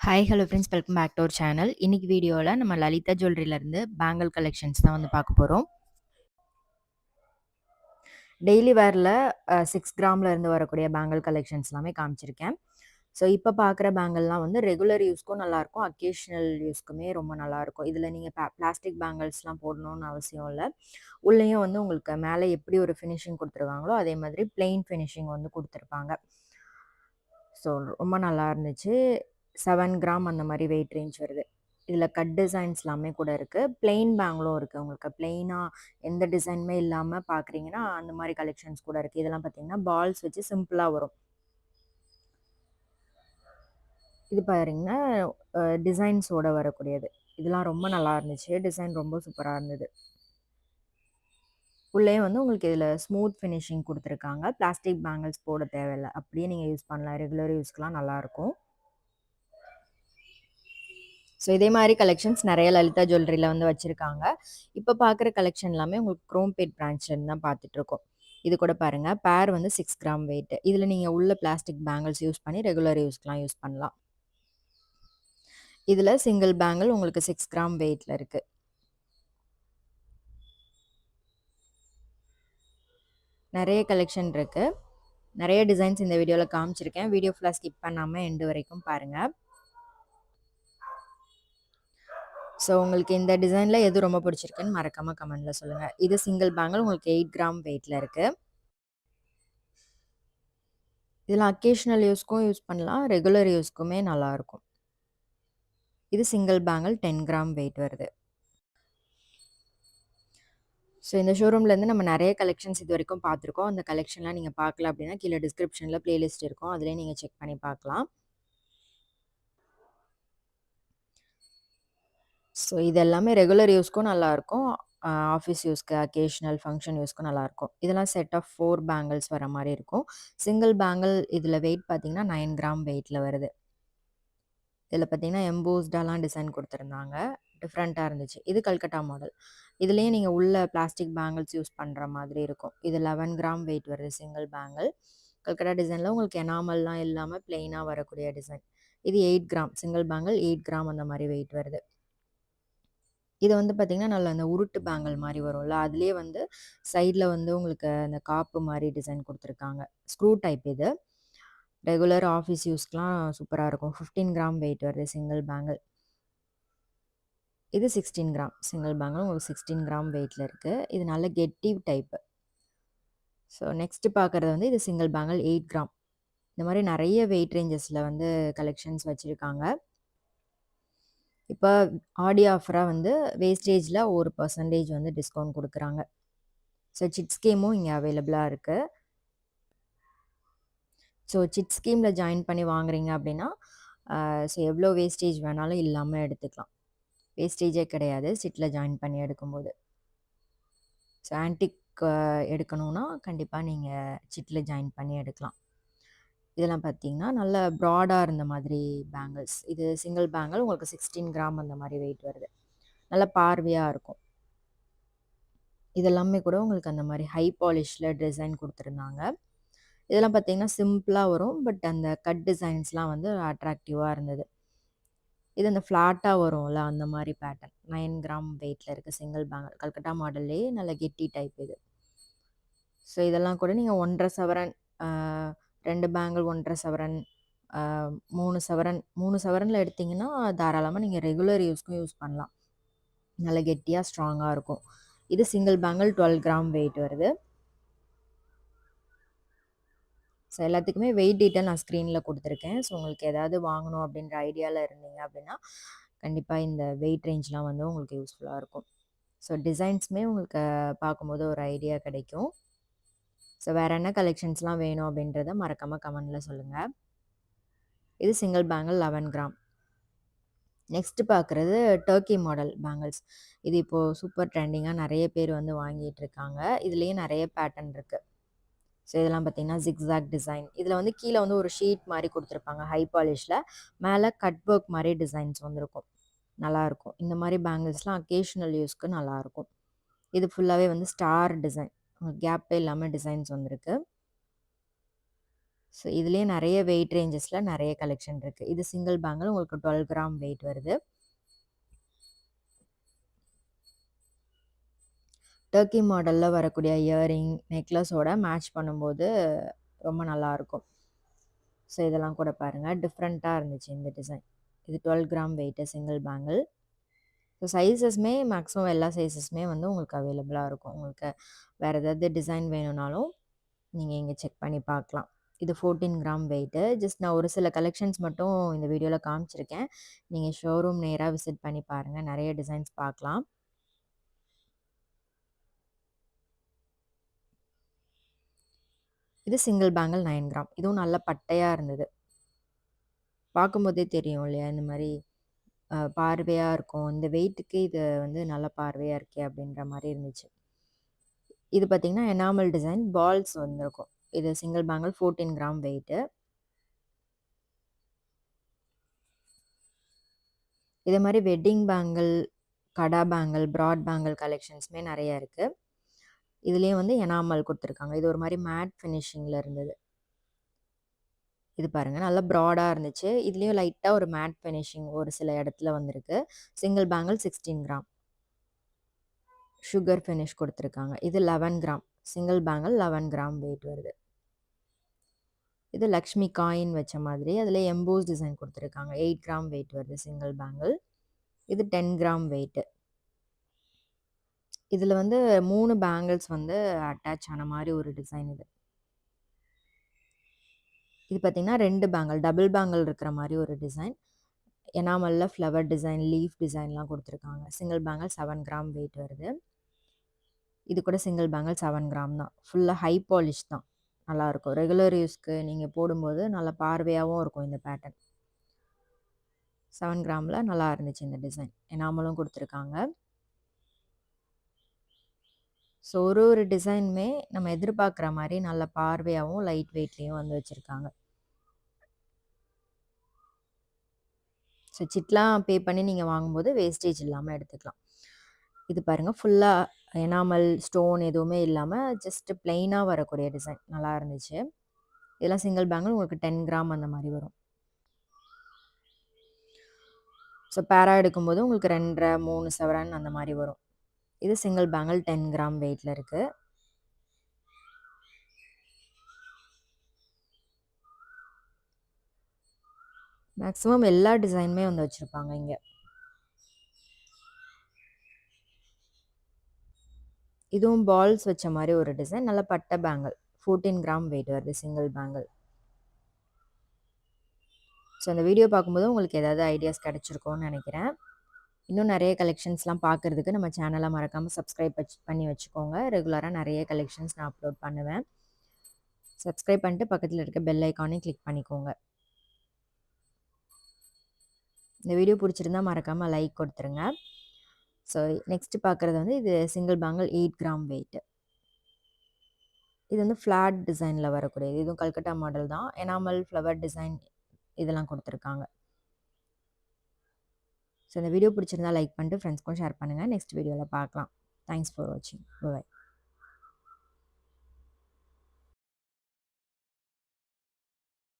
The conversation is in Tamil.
Hi hello friends, welcome back to our channel. இன்னைக்கு வீடியோவில் நம்ம லலிதா ஜுவல்லரியிலேருந்து பேங்கிள் கலெக்ஷன்ஸ் தான் வந்து பார்க்க போகிறோம். டெய்லி வேரில் 6 கிராமில் இருந்து வரக்கூடிய பேங்கிள் கலெக்ஷன்ஸ் எல்லாமே காமிச்சிருக்கேன். ஸோ இப்போ பார்க்குற பேங்கிள்லாம் வந்து ரெகுலர் யூஸ்க்கும் நல்லாயிருக்கும், அக்கேஷ்னல் யூஸ்க்குமே ரொம்ப நல்லாயிருக்கும். இதில் நீங்கள் பிளாஸ்டிக் பேங்கிள்ஸ்லாம் போடணும்னு அவசியம் இல்லை. உள்ளேயும் வந்து உங்களுக்கு மேலே எப்படி ஒரு ஃபினிஷிங் கொடுத்துருவாங்களோ அதே மாதிரி பிளெயின் ஃபினிஷிங் வந்து கொடுத்துருப்பாங்க. ஸோ ரொம்ப நல்லா இருந்துச்சு. 7 கிராம் அந்த மாதிரி வெயிட் ரேஞ்ச் வருது. இதில் கட் டிசைன்ஸ் எல்லாமே கூட இருக்குது. பிளெயின் பேங்கிளும் இருக்குது. உங்களுக்கு பிளெயினாக எந்த டிசைனுமே இல்லாமல் பார்க்குறீங்கன்னா அந்த மாதிரி கலெக்ஷன்ஸ் கூட இருக்குது. இதெல்லாம் பார்த்தீங்கன்னா பால்ஸ் வச்சு சிம்பிளாக வரும். இது பாருங்கன்னா டிசைன்ஸோட வரக்கூடியது. இதெல்லாம் ரொம்ப நல்லா இருந்துச்சு. டிசைன் ரொம்ப சூப்பராக இருந்தது. உள்ளே வந்து உங்களுக்கு இதில் ஸ்மூத் ஃபினிஷிங் கொடுத்துருக்காங்க. பிளாஸ்டிக் பேங்கிள்ஸ் போட தேவையில்லை, அப்படியே நீங்கள் யூஸ் பண்ணலாம். ரெகுலர் யூஸ்க்குலாம் நல்லாயிருக்கும். ஸோ இதே மாதிரி கலெக்ஷன்ஸ் நிறைய லலிதா ஜுவல்லரியில் வந்து வச்சுருக்காங்க. இப்போ பார்க்குற கலெக்ஷன் எல்லாமே உங்களுக்கு குரோம்பேட் பிரான்ச்லேருந்து தான் பார்த்துட்ருக்கோம். இது கூட பாருங்கள், பேர் வந்து 6 கிராம் வெயிட். இதில் நீங்கள் உள்ள பிளாஸ்டிக் பேங்கிள்ஸ் யூஸ் பண்ணி ரெகுலர் யூஸ்க்கெலாம் யூஸ் பண்ணலாம். இதில் சிங்கிள் பேங்கிள் உங்களுக்கு 6 கிராம் வெயிட்டில் இருக்குது. நிறைய கலெக்ஷன் இருக்குது. நிறைய டிசைன்ஸ் இந்த வீடியோவில் காமிச்சிருக்கேன். வீடியோ ஃபுல்லாக ஸ்கிப் பண்ணாமல் எண்டு வரைக்கும் பாருங்கள். ஸோ உங்களுக்கு இந்த டிசைனில் எது ரொம்ப பிடிச்சிருக்குன்னு மறக்காமல் கமெண்டில் சொல்லுங்கள். இது சிங்கிள் பேங்கிள் உங்களுக்கு 8 கிராம் வெயிட்டில் இருக்குது. இதில் அக்கேஷ்னல் யூஸ்க்கும் யூஸ் பண்ணலாம், ரெகுலர் யூஸ்க்குமே நல்லாயிருக்கும். இது சிங்கிள் பேங்கிள் 10 கிராம் வெயிட் வருது. ஸோ இந்த ஷோரூம்லேருந்து நம்ம நிறைய கலெக்ஷன்ஸ் இது வரைக்கும் பார்த்துருக்கோம். அந்த கலெக்ஷன்லாம் நீங்கள் பார்க்கல அப்படின்னா கீழே டிஸ்கிரிப்ஷனில் பிளேலிஸ்ட் இருக்கும், அதிலே நீங்கள் செக் பண்ணி பார்க்கலாம். ஸோ இது எல்லாமே ரெகுலர் யூஸ்க்கும் நல்லாயிருக்கும், ஆஃபீஸ் யூஸ்க்கு, அக்கேஷ்னல் ஃபங்க்ஷன் யூஸ்க்கும் நல்லாயிருக்கும். இதெல்லாம் செட் ஆஃப் 4 பேங்கிள்ஸ் வர மாதிரி இருக்கும். சிங்கிள் பேங்கிள் இதில் வெயிட் பார்த்தீங்கன்னா 9 கிராம் வெயிட்டில் வருது. இதில் பார்த்தீங்கன்னா எம்போஸ்டாலாம் டிசைன் கொடுத்துருந்தாங்க, டிஃப்ரெண்ட்டாக இருந்துச்சு. இது கல்கட்டா மாடல். இதுலேயும் நீங்கள் உள்ள பிளாஸ்டிக் பேங்கிள்ஸ் யூஸ் பண்ணுற மாதிரி இருக்கும். இது 11 கிராம் வெயிட் வருது சிங்கிள் பேங்கிள். கல்கட்டா டிசைனில் உங்களுக்கு எனாமல்லாம் இல்லாமல் பிளெயினாக வரக்கூடிய டிசைன். இது 8 கிராம் சிங்கிள் பேங்கிள், 8 கிராம் அந்த மாதிரி வெயிட் வருது. இது வந்து பார்த்தீங்கன்னா நல்ல அந்த உருட்டு பேங்கிள் மாதிரி வரும்ல, அதுலேயே வந்து சைடில் வந்து உங்களுக்கு அந்த காப்பு மாதிரி டிசைன் கொடுத்துருக்காங்க. ஸ்க்ரூ டைப் இது. ரெகுலர் ஆஃபீஸ் யூஸ்க்குலாம் சூப்பராக இருக்கும். 15 கிராம் வெயிட் வருது சிங்கிள் பேங்கிள். இது 16 கிராம் சிங்கிள் பேங்கிள் உங்களுக்கு 16 கிராம் வெயிட்டில் இருக்குது. இது நல்ல கெட்டி டைப்பு. ஸோ நெக்ஸ்ட்டு பார்க்குறது வந்து இது சிங்கிள் பேங்கிள் 8 கிராம். இந்த மாதிரி நிறைய வெயிட் ரேஞ்சஸில் வந்து கலெக்ஷன்ஸ் வச்சுருக்காங்க. இப்போ ஆடி ஆஃபராக வந்து வேஸ்டேஜில் 1% வந்து டிஸ்கவுண்ட் கொடுக்குறாங்க. ஸோ சிட் ஸ்கீமும் இங்கே அவைலபிளாக இருக்குது. ஸோ சிட் ஸ்கீமில் ஜாயின் பண்ணி வாங்குறீங்க அப்படின்னா ஸோ எவ்வளோ வேஸ்டேஜ் வேணாலும் இல்லாமல் எடுத்துக்கலாம். வேஸ்டேஜே கிடையாது சிட்டில் ஜாயின் பண்ணி எடுக்கும்போது. ஸோ ஆன்டிக் எடுக்கணும்னா கண்டிப்பாக நீங்கள் சிட்டில் ஜாயின் பண்ணி எடுக்கலாம். இதெல்லாம் பார்த்தீங்கன்னா நல்ல ப்ராடாக இருந்த மாதிரி பேங்கிள்ஸ். இது சிங்கிள் பேங்கிள் உங்களுக்கு 16 கிராம் அந்த மாதிரி வெயிட் வருது. நல்ல பார்வையாக இருக்கும். இதெல்லாமே கூட உங்களுக்கு அந்த மாதிரி ஹை பாலிஷில் டிசைன் கொடுத்துருந்தாங்க. இதெல்லாம் பார்த்தீங்கன்னா சிம்பிளாக வரும், பட் அந்த கட் டிசைன்ஸ்லாம் வந்து அட்ராக்டிவாக இருந்தது. இது அந்த ஃப்ளாட்டாக வரும்ல அந்த மாதிரி பேட்டர்ன். 9 கிராம் வெயிட்டில் இருக்குது சிங்கிள் பேங்கிள். கல்கட்டா மாடல்லே நல்ல கெட்டி டைப் இது. ஸோ இதெல்லாம் கூட நீங்கள் 1.5 சவரன், 2 பேங்கிள் 1.5 சவரன், 3 சவரன் 3 சவரனில் எடுத்திங்கன்னா தாராளமாக நீங்கள் ரெகுலர் யூஸ்க்கும் யூஸ் பண்ணலாம். நல்ல கெட்டியாக ஸ்ட்ராங்காக இருக்கும். இது சிங்கிள் பேங்கிள் 12 கிராம் வெயிட் வருது. ஸோ எல்லாத்துக்குமே வெயிட் டீட்டெயில் நான் ஸ்க்ரீனில் கொடுத்துருக்கேன். ஸோ உங்களுக்கு ஏதாவது வாங்கணும் அப்படின்ற ஐடியாவில் இருந்தீங்க அப்படின்னா கண்டிப்பாக இந்த வெயிட் ரேஞ்ச்லாம் வந்து உங்களுக்கு யூஸ்ஃபுல்லாக இருக்கும். ஸோ டிசைன்ஸுமே உங்களுக்கு பார்க்கும்போது ஒரு ஐடியா கிடைக்கும். ஸோ வேறு என்ன கலெக்ஷன்ஸ்லாம் வேணும் அப்படின்றத மறக்காமல் கமெண்டில் சொல்லுங்கள். இது சிங்கிள் பேங்கிள் 11 கிராம். நெக்ஸ்ட்டு பார்க்குறது டர்க்கி மாடல் பேங்கிள்ஸ். இது இப்போது சூப்பர் ட்ரெண்டிங்காக நிறைய பேர் வந்து வாங்கிட்டு இருக்காங்க. இதுலேயே நிறைய பேட்டர்ன் இருக்குது. ஸோ இதெல்லாம் பார்த்தீங்கன்னா ஜிக்ஸாக் டிசைன். இதில் வந்து கீழே வந்து ஒரு ஷீட் மாதிரி கொடுத்துருப்பாங்க ஹை பாலிஷில். மேலே கட் ஒர்க் மாதிரி டிசைன்ஸ் வந்துருக்கும். நல்லாயிருக்கும். இந்த மாதிரி பேங்கிள்ஸ்லாம் அக்கேஷ்னல் யூஸ்க்கு நல்லாயிருக்கும். இது ஃபுல்லாகவே வந்து ஸ்டார் டிசைன், கேப்பே இல்லாமல் டிசைன்ஸ் வந்திருக்கு. ஸோ இதுலேயே நிறைய வெயிட் ரேஞ்சஸில் நிறைய கலெக்ஷன் இருக்குது. இது சிங்கிள் பேங்கிள் உங்களுக்கு 12 கிராம் வெயிட் வருது. டர்க்கி மாடலில் வரக்கூடிய இயரிங் நெக்லஸோட மேட்ச் பண்ணும்போது ரொம்ப நல்லாயிருக்கும். ஸோ இதெல்லாம் கூட பாருங்கள், டிஃப்ரெண்ட்டாக இருந்துச்சு இந்த டிசைன். இது 12 gram weight single bangle. So சைஸஸ்மே மேக்ஸிமம் எல்லா சைஸஸுமே வந்து உங்களுக்கு அவைலபிளாக இருக்கும். உங்களுக்கு வேறு ஏதாவது டிசைன் வேணும்னாலும் நீங்கள் இங்கே செக் பண்ணி பார்க்கலாம். இது 14 கிராம் வெயிட்டு. ஜஸ்ட் நான் ஒரு சில கலெக்ஷன்ஸ் மட்டும் இந்த வீடியோவில் காமிச்சிருக்கேன். நீங்கள் ஷோரூம் நேராக விசிட் பண்ணி பாருங்கள், நிறைய டிசைன்ஸ் பார்க்கலாம். இது சிங்கிள் பேங்கிள் 9 கிராம். இதுவும் நல்ல பட்டையாக இருந்தது. பார்க்கும்போதே தெரியும் இல்லையா, இந்த மாதிரி பார்வையாக இருக்கும். இந்த வெயிட்டுக்கு இது வந்து நல்ல பார்வையாக இருக்கே அப்படின்ற மாதிரி இருந்துச்சு. இது பார்த்திங்கன்னா எனாமல் டிசைன் பால்ஸ் வந்திருக்கும். இது சிங்கிள் பேங்கிள் 14 கிராம் வெயிட்டு. இதே மாதிரி வெட்டிங் பேங்கிள், கடா பேங்கிள், ப்ராட் பேங்கிள் கலெக்ஷன்ஸுமே நிறைய இருக்குது. இதுலேயே வந்து எனாமல் கொடுத்துருக்காங்க. இது ஒரு மாதிரி மேட் ஃபினிஷிங்கில் இருந்தது. இது பாருங்கள், நல்லா ப்ராடாக இருந்துச்சு. இதுலேயும் லைட்டாக ஒரு மேட் ஃபினிஷிங் ஒரு சில இடத்துல வந்திருக்கு. Single bangle 16 gram sugar finish கொடுத்துருக்காங்க. இது 11 gram single bangle 11 gram wait வருது. இது லக்ஷ்மி காயின் வச்ச மாதிரி அதில் எம்போஸ் டிசைன் கொடுத்துருக்காங்க. 8 கிராம் வெயிட் வருது சிங்கிள் பேங்கிள். இது 10 கிராம் வெயிட்டு. இதில் வந்து 3 பேங்கிள்ஸ் வந்து அட்டாச் ஆன மாதிரி ஒரு டிசைன் இது. இது பார்த்திங்கன்னா 2 பேங்கிள் டபுள் பேங்கிள் இருக்கிற மாதிரி ஒரு டிசைன். எனாமலில் ஃப்ளவர் டிசைன், லீஃப் டிசைன்லாம் கொடுத்துருக்காங்க. சிங்கிள் பேங்கிள் 7 கிராம் வெயிட் வருது. இது கூட சிங்கிள் பேங்கிள் 7 கிராம் தான். ஃபுல்லாக ஹை பாலிஷ் தான், நல்லாயிருக்கும். ரெகுலர் யூஸ்க்கு நீங்கள் போடும்போது நல்லா பார்வையாகவும் இருக்கும் இந்த பேட்டர்ன். 7 கிராமில் நல்லா இருந்துச்சு இந்த டிசைன். எனாமலும் கொடுத்துருக்காங்க. ஸோ ஒரு டிசைனுமே நம்ம எதிர்பார்க்குற மாதிரி நல்ல பார்வையாகவும் லைட் வெயிட்லேயும் வந்து வச்சுருக்காங்க. ஸோ சிட்லாம் பே பண்ணி நீங்கள் வாங்கும்போது வேஸ்டேஜ் இல்லாமல் எடுத்துக்கலாம். இது பாருங்கள், ஃபுல்லாக எனாமல் ஸ்டோன் எதுவுமே இல்லாமல் ஜஸ்ட் பிளெயினாக வரக்கூடிய டிசைன் நல்லா இருந்துச்சு. இதெல்லாம் சிங்கிள் பேங்கிள் உங்களுக்கு 10 கிராம் அந்த மாதிரி வரும். ஸோ பேரா எடுக்கும்போது உங்களுக்கு 2.5 3 சவரன் அந்த மாதிரி வரும். இது சிங்கிள் பேங்கிள் 10 கிராம் வெயிட்டில் இருக்குது. மேக்ஸிமம் எல்லா டிசைனுமே வந்து வச்சுருப்பாங்க இங்கே. இதுவும் பால்ஸ் வச்ச மாதிரி ஒரு டிசைன், நல்ல பட்டை பேங்கிள் 14 கிராம் வெயிட் வருது சிங்கிள் பேங்கிள். ஸோ அந்த வீடியோ பார்க்கும்போது உங்களுக்கு ஏதாவது ஐடியாஸ் கிடச்சிருக்கோன்னு நினைக்கிறேன். இன்னும் நிறைய கலெக்ஷன்ஸ்லாம் பார்க்குறதுக்கு நம்ம சேனலை மறக்காமல் சப்ஸ்கிரைப் பண்ணி வச்சுக்கோங்க. ரெகுலராக நிறைய கலெக்ஷன்ஸ் நான் அப்லோட் பண்ணுவேன். சப்ஸ்கிரைப் பண்ணிட்டு பக்கத்தில் இருக்க பெல் ஐக்கானையும் கிளிக் பண்ணிக்கோங்க. இந்த வீடியோ பிடிச்சிருந்தா மறக்காமல் லைக் கொடுத்துருங்க. ஸோ நெக்ஸ்ட் பார்க்குறது வந்து இது சிங்கிள் பேங்கிள் 8 கிராம் வெயிட்டு. இது வந்து ஃப்ளாட் டிசைனில் வரக்கூடியது. இதுவும் கல்கட்டா மாடல் தான். எனாமல் ஃப்ளவர் டிசைன் இதெல்லாம் கொடுத்துருக்காங்க. ஸோ இந்த வீடியோ பிடிச்சிருந்தா லைக் பண்ணிட்டு ஃப்ரெண்ட்ஸ்க்கும் ஷேர் பண்ணுங்கள். நெக்ஸ்ட் வீடியோவில் பார்க்கலாம். தேங்க்ஸ் ஃபார் வாட்சிங். பாய்.